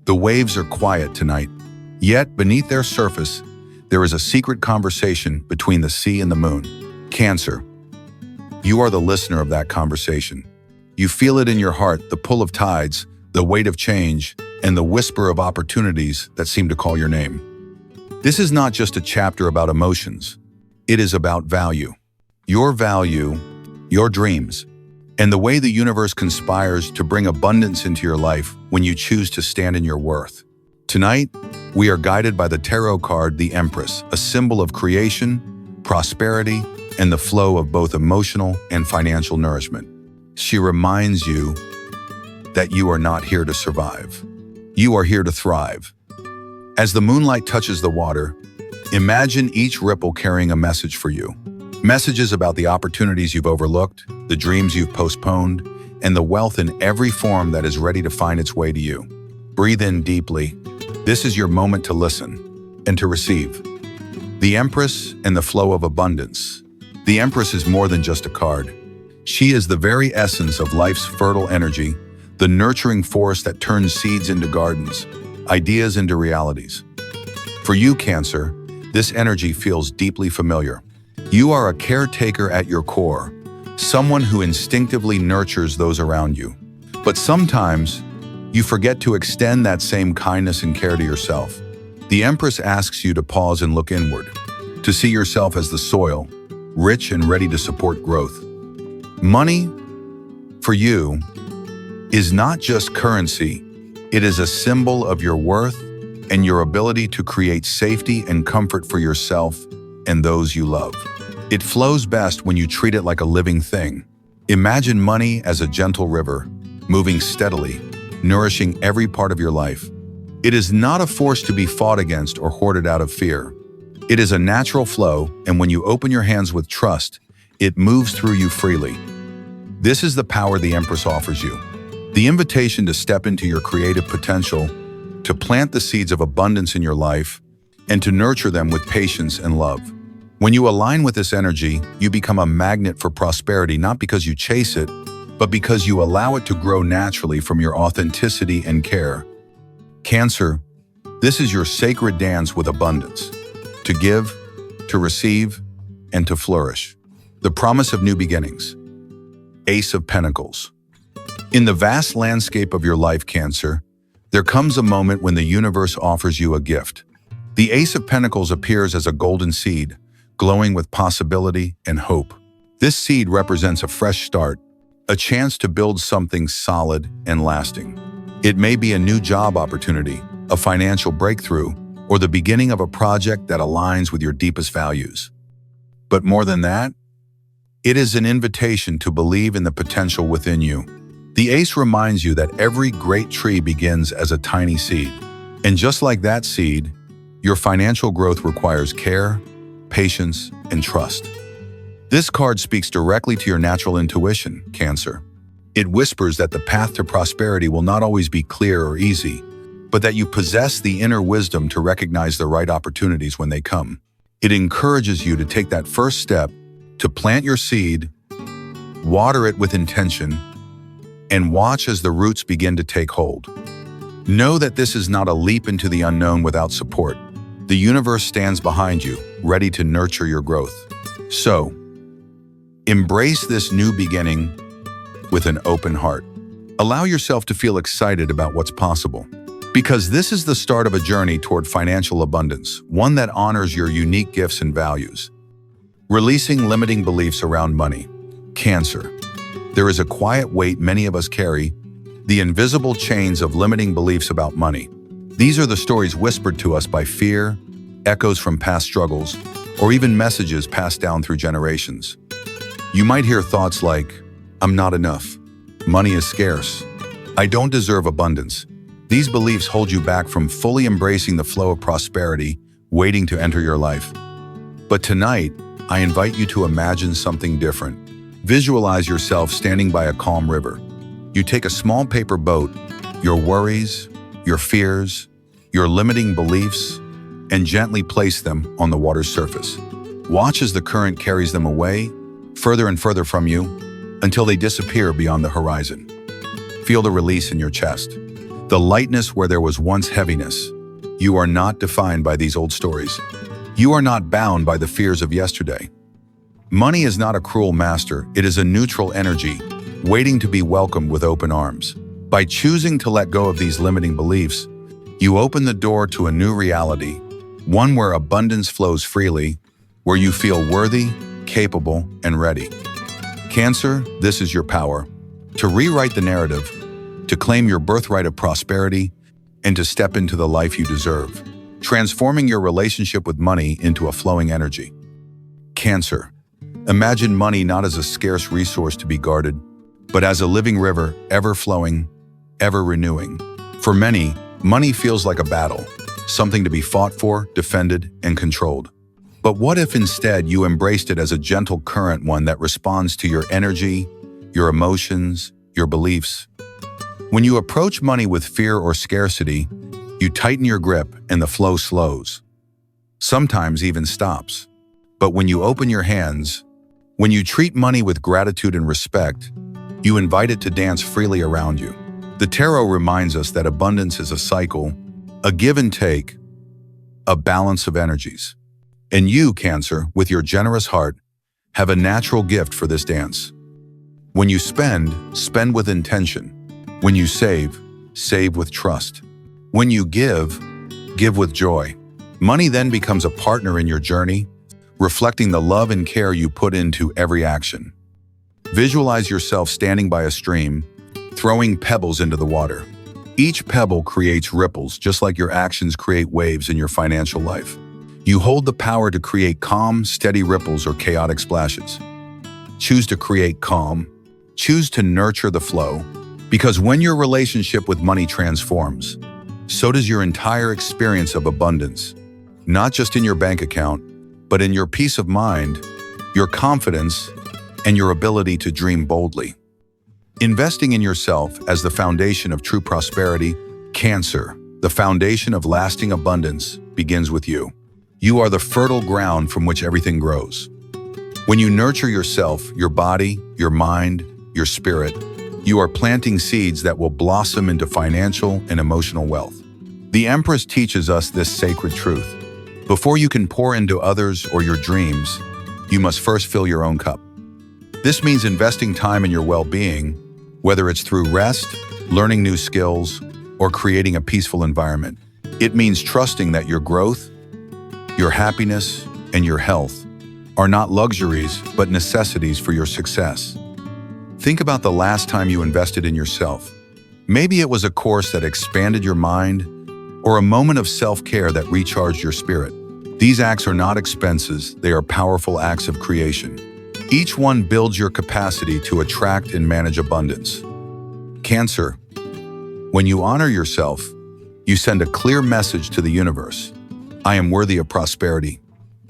The waves are quiet tonight, yet beneath their surface, there is a secret conversation between the sea and the moon. Cancer, you are the listener of that conversation. You feel it in your heart, the pull of tides, the weight of change, and the whisper of opportunities that seem to call your name. This is not just a chapter about emotions. It is about value, your dreams, and the way the universe conspires to bring abundance into your life when you choose to stand in your worth. Tonight, we are guided by the tarot card, the Empress, a symbol of creation, prosperity, and the flow of both emotional and financial nourishment. She reminds you that you are not here to survive. You are here to thrive. As the moonlight touches the water, imagine each ripple carrying a message for you. Messages about the opportunities you've overlooked, the dreams you've postponed, and the wealth in every form that is ready to find its way to you. Breathe in deeply. This is your moment to listen and to receive. The Empress and the flow of abundance. The Empress is more than just a card. She is the very essence of life's fertile energy, the nurturing force that turns seeds into gardens, ideas into realities. For you, Cancer, this energy feels deeply familiar. You are a caretaker at your core, someone who instinctively nurtures those around you. But sometimes, you forget to extend that same kindness and care to yourself. The Empress asks you to pause and look inward, to see yourself as the soil, rich and ready to support growth. Money, for you, is not just currency. It is a symbol of your worth and your ability to create safety and comfort for yourself and those you love. It flows best when you treat it like a living thing. Imagine money as a gentle river, moving steadily, nourishing every part of your life. It is not a force to be fought against or hoarded out of fear. It is a natural flow, and when you open your hands with trust, it moves through you freely. This is the power the Empress offers you. The invitation to step into your creative potential, to plant the seeds of abundance in your life, and to nurture them with patience and love. When you align with this energy, you become a magnet for prosperity, not because you chase it, but because you allow it to grow naturally from your authenticity and care. Cancer, this is your sacred dance with abundance. To give, to receive, and to flourish. The promise of new beginnings. Ace of Pentacles. In the vast landscape of your life, Cancer, there comes a moment when the universe offers you a gift. The Ace of Pentacles appears as a golden seed, glowing with possibility and hope. This seed represents a fresh start, a chance to build something solid and lasting. It may be a new job opportunity, a financial breakthrough, or the beginning of a project that aligns with your deepest values. But more than that, it is an invitation to believe in the potential within you. The Ace reminds you that every great tree begins as a tiny seed. And just like that seed, your financial growth requires care, patience, and trust. This card speaks directly to your natural intuition, Cancer. It whispers that the path to prosperity will not always be clear or easy, but that you possess the inner wisdom to recognize the right opportunities when they come. It encourages you to take that first step, to plant your seed, water it with intention, and watch as the roots begin to take hold. Know that this is not a leap into the unknown without support. The universe stands behind you, ready to nurture your growth. So, embrace this new beginning with an open heart. Allow yourself to feel excited about what's possible, because this is the start of a journey toward financial abundance, one that honors your unique gifts and values. Releasing limiting beliefs around money. Cancer. There is a quiet weight many of us carry, the invisible chains of limiting beliefs about money. These are the stories whispered to us by fear, echoes from past struggles, or even messages passed down through generations. You might hear thoughts like, "I'm not enough. Money is scarce. I don't deserve abundance." These beliefs hold you back from fully embracing the flow of prosperity waiting to enter your life. But tonight, I invite you to imagine something different. Visualize yourself standing by a calm river. You take a small paper boat, your worries, your fears, your limiting beliefs, and gently place them on the water's surface. Watch as the current carries them away, further and further from you, until they disappear beyond the horizon. Feel the release in your chest. the lightness where there was once heaviness. You are not defined by these old stories. You are not bound by the fears of yesterday. Money is not a cruel master, it is a neutral energy, waiting to be welcomed with open arms. By choosing to let go of these limiting beliefs, you open the door to a new reality, one where abundance flows freely, where you feel worthy, capable, and ready. Cancer, this is your power. To rewrite the narrative, to claim your birthright of prosperity, and to step into the life you deserve, transforming your relationship with money into a flowing energy. Cancer, imagine money not as a scarce resource to be guarded, but as a living river, ever flowing, ever renewing. For many, money feels like a battle, something to be fought for, defended, and controlled. But what if instead you embraced it as a gentle current, one that responds to your energy, your emotions, your beliefs? When you approach money with fear or scarcity, you tighten your grip and the flow slows, sometimes even stops. But when you open your hands, when you treat money with gratitude and respect, you invite it to dance freely around you. The tarot reminds us that abundance is a cycle, a give and take, a balance of energies. And you, Cancer, with your generous heart, have a natural gift for this dance. When you spend, spend with intention. When you save, save with trust. When you give, give with joy. Money then becomes a partner in your journey, reflecting the love and care you put into every action. Visualize yourself standing by a stream, throwing pebbles into the water. Each pebble creates ripples, just like your actions create waves in your financial life. You hold the power to create calm, steady ripples or chaotic splashes. Choose to create calm. Choose to nurture the flow. Because when your relationship with money transforms, so does your entire experience of abundance. Not just in your bank account, but in your peace of mind, your confidence, and your ability to dream boldly. Investing in yourself as the foundation of true prosperity, Cancer, the foundation of lasting abundance, begins with you. You are the fertile ground from which everything grows. When you nurture yourself, your body, your mind, your spirit, you are planting seeds that will blossom into financial and emotional wealth. The Empress teaches us this sacred truth. Before you can pour into others or your dreams, you must first fill your own cup. This means investing time in your well-being, whether it's through rest, learning new skills, or creating a peaceful environment. It means trusting that your growth, your happiness, and your health are not luxuries, but necessities for your success. Think about the last time you invested in yourself. Maybe it was a course that expanded your mind, or a moment of self-care that recharged your spirit. These acts are not expenses, they are powerful acts of creation. Each one builds your capacity to attract and manage abundance. Cancer, when you honor yourself, you send a clear message to the universe. I am worthy of prosperity.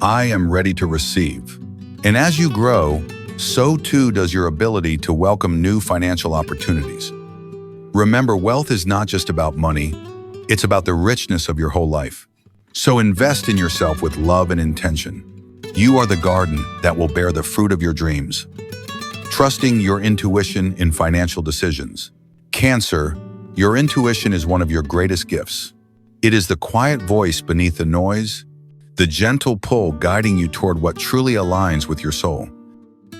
I am ready to receive. And as you grow, so too does your ability to welcome new financial opportunities. Remember, wealth is not just about money, it's about the richness of your whole life. So invest in yourself with love and intention. You are the garden that will bear the fruit of your dreams. Trusting your intuition in financial decisions. Cancer, your intuition is one of your greatest gifts. It is the quiet voice beneath the noise, the gentle pull guiding you toward what truly aligns with your soul.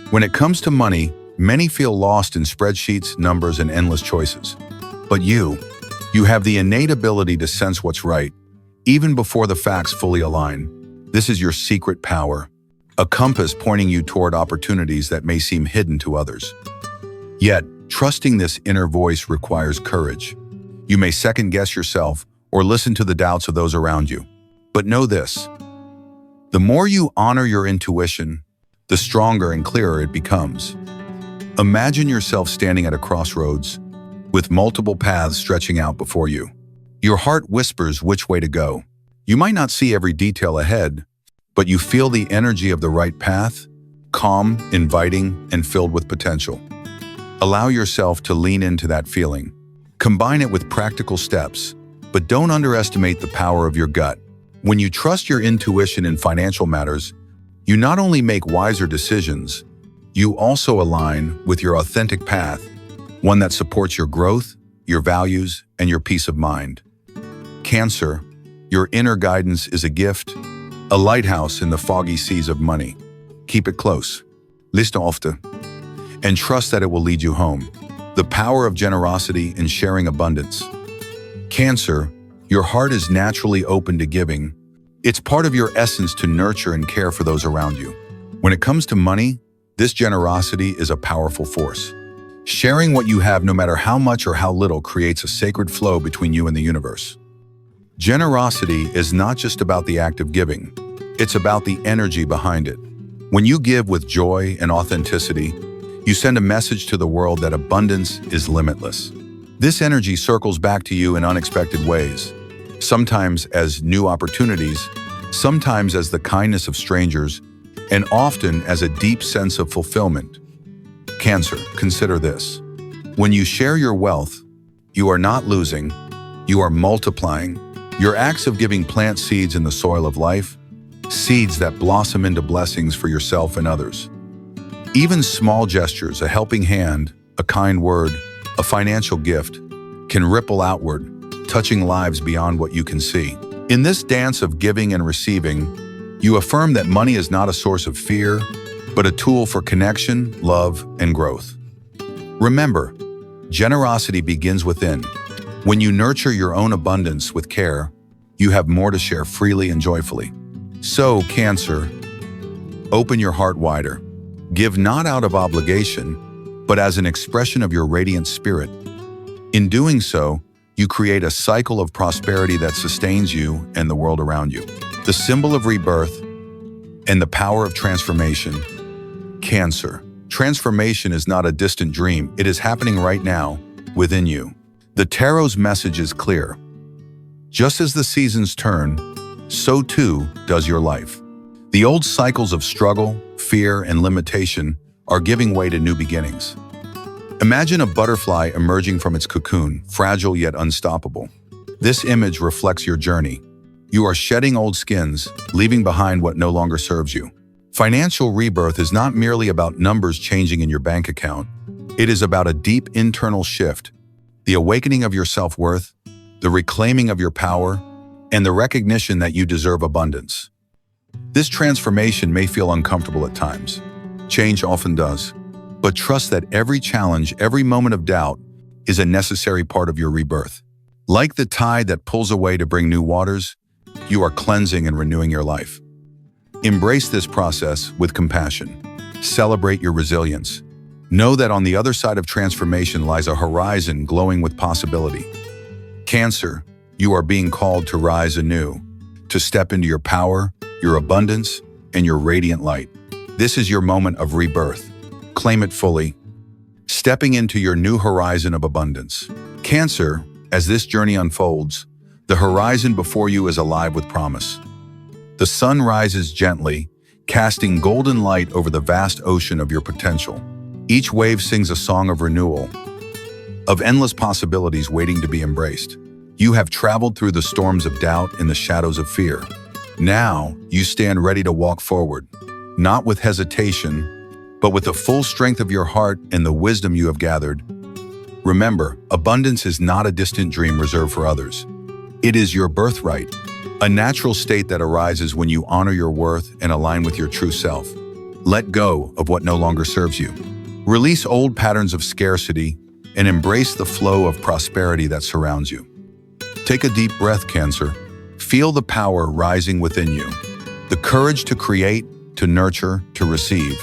When it comes to money, many feel lost in spreadsheets, numbers, and endless choices. But you have the innate ability to sense what's right, even before the facts fully align. This is your secret power, a compass pointing you toward opportunities that may seem hidden to others. Yet, trusting this inner voice requires courage. You may second-guess yourself or listen to the doubts of those around you. But know this: the more you honor your intuition, the stronger and clearer it becomes. Imagine yourself standing at a crossroads, with multiple paths stretching out before you. Your heart whispers which way to go. You might not see every detail ahead, but you feel the energy of the right path, calm, inviting, and filled with potential. Allow yourself to lean into that feeling. Combine it with practical steps, but don't underestimate the power of your gut. When you trust your intuition in financial matters, you not only make wiser decisions, you also align with your authentic path, one that supports your growth, your values, and your peace of mind. Cancer, your inner guidance is a gift, a lighthouse in the foggy seas of money. Keep it close. Listen often, and trust that it will lead you home. The power of generosity in sharing abundance. Cancer, your heart is naturally open to giving. It's part of your essence to nurture and care for those around you. When it comes to money, this generosity is a powerful force. Sharing what you have, no matter how much or how little, creates a sacred flow between you and the universe. Generosity is not just about the act of giving, it's about the energy behind it. When you give with joy and authenticity, you send a message to the world that abundance is limitless. This energy circles back to you in unexpected ways, sometimes as new opportunities, sometimes as the kindness of strangers, and often as a deep sense of fulfillment. Cancer, consider this. When you share your wealth, you are not losing, you are multiplying. Your acts of giving plant seeds in the soil of life, seeds that blossom into blessings for yourself and others. Even small gestures, a helping hand, a kind word, a financial gift, can ripple outward, touching lives beyond what you can see. In this dance of giving and receiving, you affirm that money is not a source of fear, but a tool for connection, love, and growth. Remember, generosity begins within. When you nurture your own abundance with care, you have more to share freely and joyfully. So, Cancer, open your heart wider. Give not out of obligation, but as an expression of your radiant spirit. In doing so, you create a cycle of prosperity that sustains you and the world around you. The symbol of rebirth and the power of transformation. Cancer. Transformation is not a distant dream. It is happening right now, within you. The Tarot's message is clear. Just as the seasons turn, so too does your life. The old cycles of struggle, fear, and limitation are giving way to new beginnings. Imagine a butterfly emerging from its cocoon, fragile yet unstoppable. This image reflects your journey. You are shedding old skins, leaving behind what no longer serves you. Financial rebirth is not merely about numbers changing in your bank account. It is about a deep internal shift, the awakening of your self-worth, the reclaiming of your power, and the recognition that you deserve abundance. This transformation may feel uncomfortable at times. Change often does. But trust that every challenge, every moment of doubt, is a necessary part of your rebirth. Like the tide that pulls away to bring new waters, you are cleansing and renewing your life. Embrace this process with compassion. Celebrate your resilience. Know that on the other side of transformation lies a horizon glowing with possibility. Cancer, you are being called to rise anew, to step into your power, your abundance, and your radiant light. This is your moment of rebirth. Claim it fully, stepping into your new horizon of abundance. Cancer, as this journey unfolds, the horizon before you is alive with promise. The sun rises gently, casting golden light over the vast ocean of your potential. Each wave sings a song of renewal, of endless possibilities waiting to be embraced. You have traveled through the storms of doubt and the shadows of fear. Now, you stand ready to walk forward, not with hesitation, but with the full strength of your heart and the wisdom you have gathered. Remember, abundance is not a distant dream reserved for others. It is your birthright, a natural state that arises when you honor your worth and align with your true self. Let go of what no longer serves you. Release old patterns of scarcity and embrace the flow of prosperity that surrounds you. Take a deep breath, Cancer. Feel the power rising within you. The courage to create, to nurture, to receive.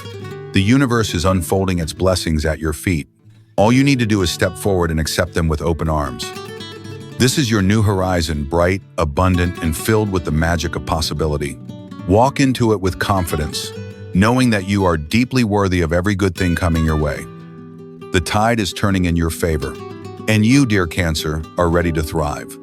The universe is unfolding its blessings at your feet. All you need to do is step forward and accept them with open arms. This is your new horizon, bright, abundant, and filled with the magic of possibility. Walk into it with confidence, knowing that you are deeply worthy of every good thing coming your way. The tide is turning in your favor, and you, dear Cancer, are ready to thrive.